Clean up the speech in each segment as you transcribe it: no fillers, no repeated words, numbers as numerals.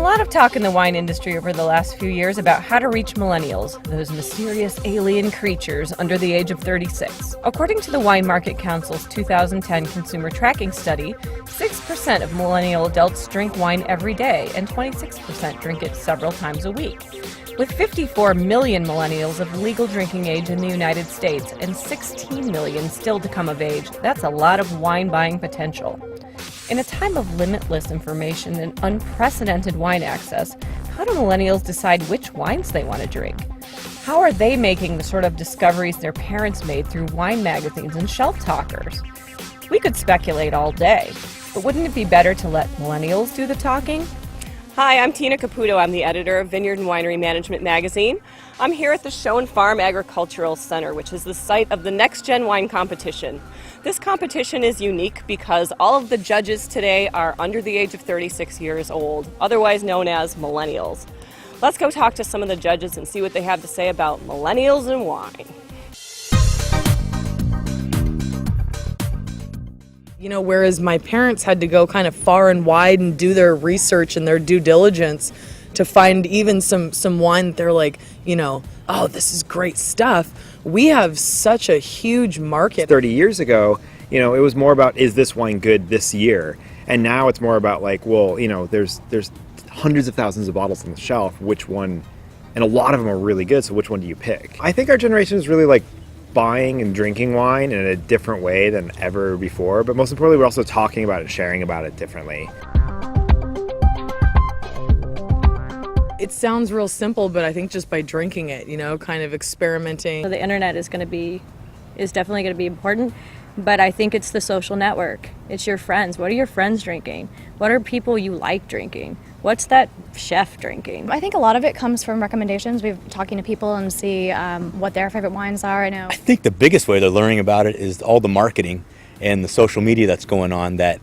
lot of talk in the wine industry over the last few years about how to reach millennials, those mysterious alien creatures under the age of 36. According to the Wine Market Council's 2010 consumer tracking study, 6% of millennial adults drink wine every day and 26% drink it several times a week. With 54 million millennials of legal drinking age in the United States and 16 million still to come of age, that's a lot of wine buying potential. In a time of limitless information and unprecedented wine access, how do millennials decide which wines they want to drink? How are they making the sort of discoveries their parents made through wine magazines and shelf talkers? We could speculate all day, but wouldn't it be better to let millennials do the talking? Hi, I'm Tina Caputo. I'm the editor of Vineyard and Winery Management magazine. I'm here at the Show and Farm Agricultural Center, which is the site of the Next Gen Wine Competition. This competition is unique because all of the judges today are under the age of 36 years old, otherwise known as millennials. Let's go talk to some of the judges and see what they have to say about millennials and wine. You know, whereas my parents had to go kind of far and wide and do their research and their due diligence to find even some wine that they're like, you know, oh, this is great stuff. We have such a huge market. 30 years ago, you know, it was more about, is this wine good this year? And now it's more about like, well, you know, there's hundreds of thousands of bottles on the shelf, which one, and a lot of them are really good, so which one do you pick? I think our generation is really like buying and drinking wine in a different way than ever before, but most importantly, we're also talking about it, sharing about it differently. It sounds real simple, but I think just by drinking it, you know, kind of experimenting. The internet is definitely going to be important, but I think it's the social network. It's your friends. What are your friends drinking? What are people you like drinking? What's that chef drinking? I think a lot of it comes from recommendations. We've talking to people and see what their favorite wines are. I think the biggest way they're learning about it is all the marketing and the social media that's going on that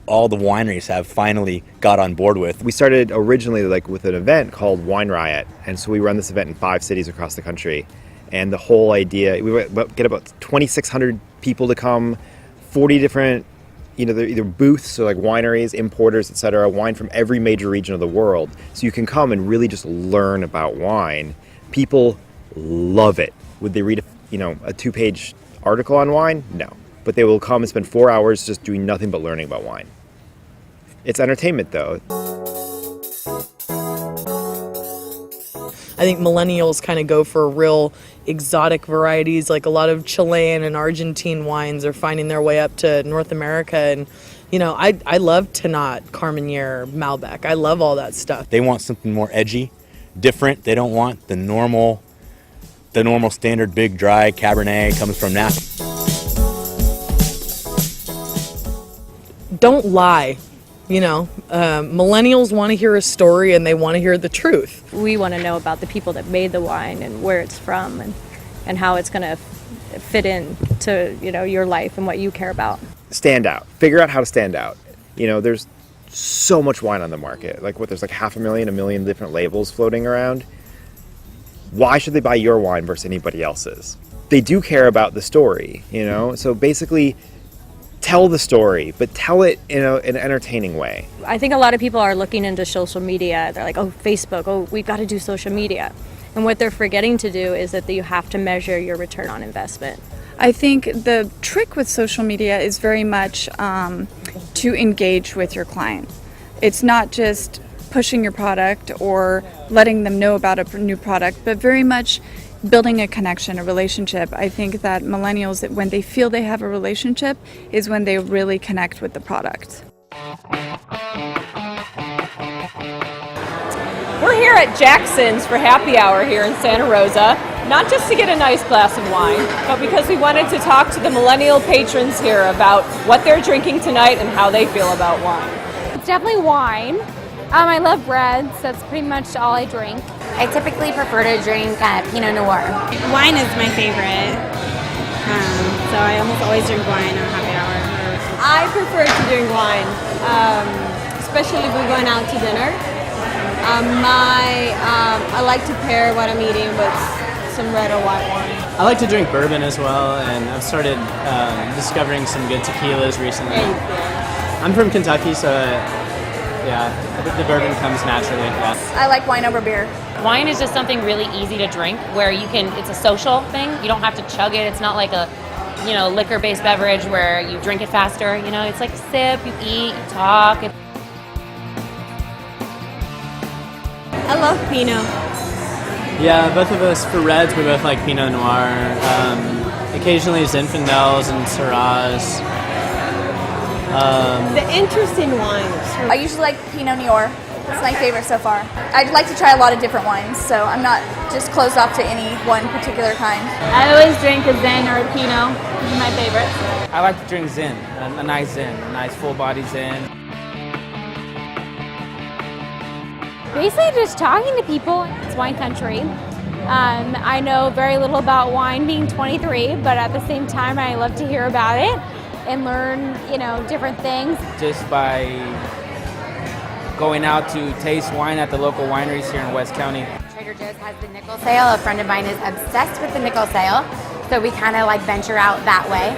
all the wineries have finally got on board with. We started originally like with an event called Wine Riot, and so we run this event in 5 cities across the country. And the whole idea, we get about 2,600 people to come, 40 different, you know, either booths or like wineries, importers, etc., wine from every major region of the world. So you can come and really just learn about wine. People love it. Would they read a 2-page article on wine? No. But they will come and spend 4 hours just doing nothing but learning about wine. It's entertainment though. I think millennials kind of go for real exotic varieties, like a lot of Chilean and Argentine wines are finding their way up to North America. And, you know, I love Tannat, Carmenere, Malbec. I love all that stuff. They want something more edgy, different. They don't want the normal standard big dry Cabernet comes from Napa. Don't lie. You know, millennials want to hear a story and they want to hear the truth. We want to know about the people that made the wine and where it's from and how it's going to fit in to, you know, your life and what you care about. Stand out. Figure out how to stand out. You know, there's so much wine on the market. Like there's like 500,000, 1 million different labels floating around. Why should they buy your wine versus anybody else's? They do care about the story, you know? So basically, tell the story, but tell it in an entertaining way. I think a lot of people are looking into social media. They're like, oh, Facebook, oh, we've got to do social media. And what they're forgetting to do is that you have to measure your return on investment. I think the trick with social media is very much to engage with your client. It's not just pushing your product or letting them know about a new product, but very much building a connection, a relationship. I think that millennials, when they feel they have a relationship, is when they really connect with the product. We're here at Jackson's for happy hour here in Santa Rosa, not just to get a nice glass of wine, but because we wanted to talk to the millennial patrons here about what they're drinking tonight and how they feel about wine. It's definitely wine. I love reds. That's pretty much all I drink. I typically prefer to drink Pinot Noir. Wine is my favorite, so I almost always drink wine on happy hour. I prefer to drink wine, especially if we're going out to dinner. I like to pair what I'm eating with some red or white wine. I like to drink bourbon as well, and I've started discovering some good tequila recently. I'm from Kentucky, so Yeah, the bourbon comes naturally. Yeah. I like wine over beer. Wine is just something really easy to drink where it's a social thing. You don't have to chug it. It's not like a, liquor-based beverage where you drink it faster. It's like sip, you eat, you talk. I love Pinot. Yeah, both of us, for reds, we both like Pinot Noir. Occasionally Zinfandels and Syrahs. The interesting wines. I usually like Pinot Noir. It's my favorite so far. I'd like to try a lot of different wines, so I'm not just closed off to any one particular kind. I always drink a Zin or a Pinot. This is my favorite. I like to drink Zin, a nice Zin, a nice full-body Zin. Basically just talking to people. It's wine country. I know very little about wine being 23, but at the same time I love to hear about it and learn, different things. Just by going out to taste wine at the local wineries here in West County. Trader Joe's has the nickel sale. A friend of mine is obsessed with the nickel sale, so we kind of venture out that way.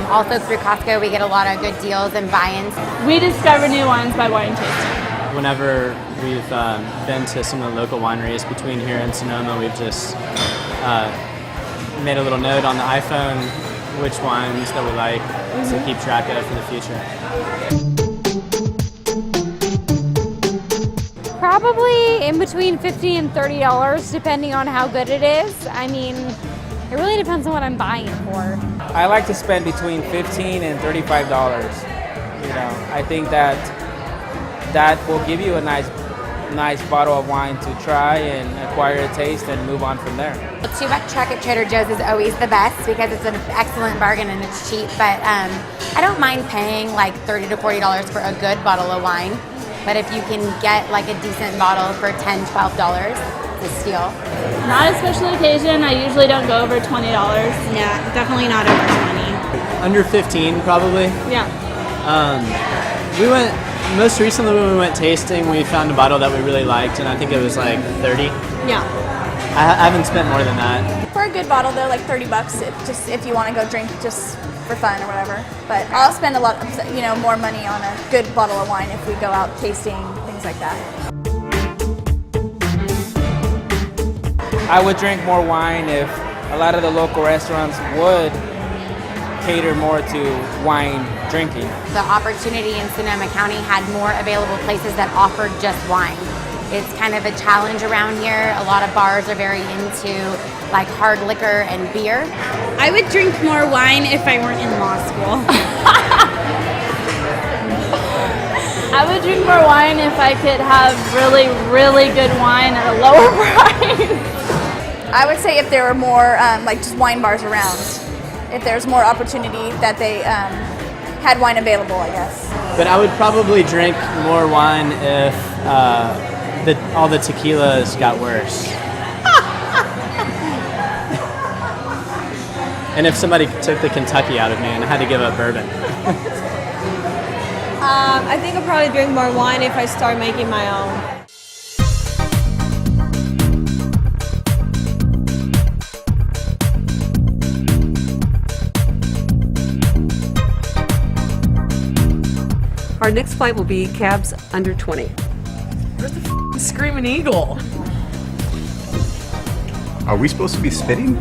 Also through Costco, we get a lot of good deals and buy-ins. We discover new wines by wine tasting. Whenever we've been to some of the local wineries between here and Sonoma, we've just made a little note on the iPhone which wines that we like to keep track of for the future. Probably in between $50 and $30, depending on how good it is. It really depends on what I'm buying it for. I like to spend between $15 and $35. I think that will give you a nice bottle of wine to try and acquire a taste and move on from there. A $2 truck at Trader Joe's is always the best because it's an excellent bargain and it's cheap, but I don't mind paying $30 to $40 for a good bottle of wine. But if you can get a decent bottle for $10, $12, it's a steal. Not a special occasion. I usually don't go over $20. Yeah, definitely not over 20. Under 15, probably. Yeah. Most recently when we went tasting, we found a bottle that we really liked, and I think it was 30. Yeah. I haven't spent more than that. For a good bottle, they're $30 if you want to go drink just for fun or whatever. But I'll spend a lot, more money on a good bottle of wine if we go out tasting, things like that. I would drink more wine if a lot of the local restaurants would cater more to wine drinking. The opportunity in Sonoma County had more available places that offered just wine. It's kind of a challenge around here. A lot of bars are very into hard liquor and beer. I would drink more wine if I weren't in law school. I would drink more wine if I could have really, really good wine at a lower price. I would say if there were more just wine bars around, if there's more opportunity that they had wine available, I guess. But I would probably drink more wine if all the tequilas got worse. And if somebody took the Kentucky out of me and I had to give up bourbon. I think I'll probably drink more wine if I start making my own. Our next flight will be cabs under 20. Where's the Screaming Eagle? Are we supposed to be spitting?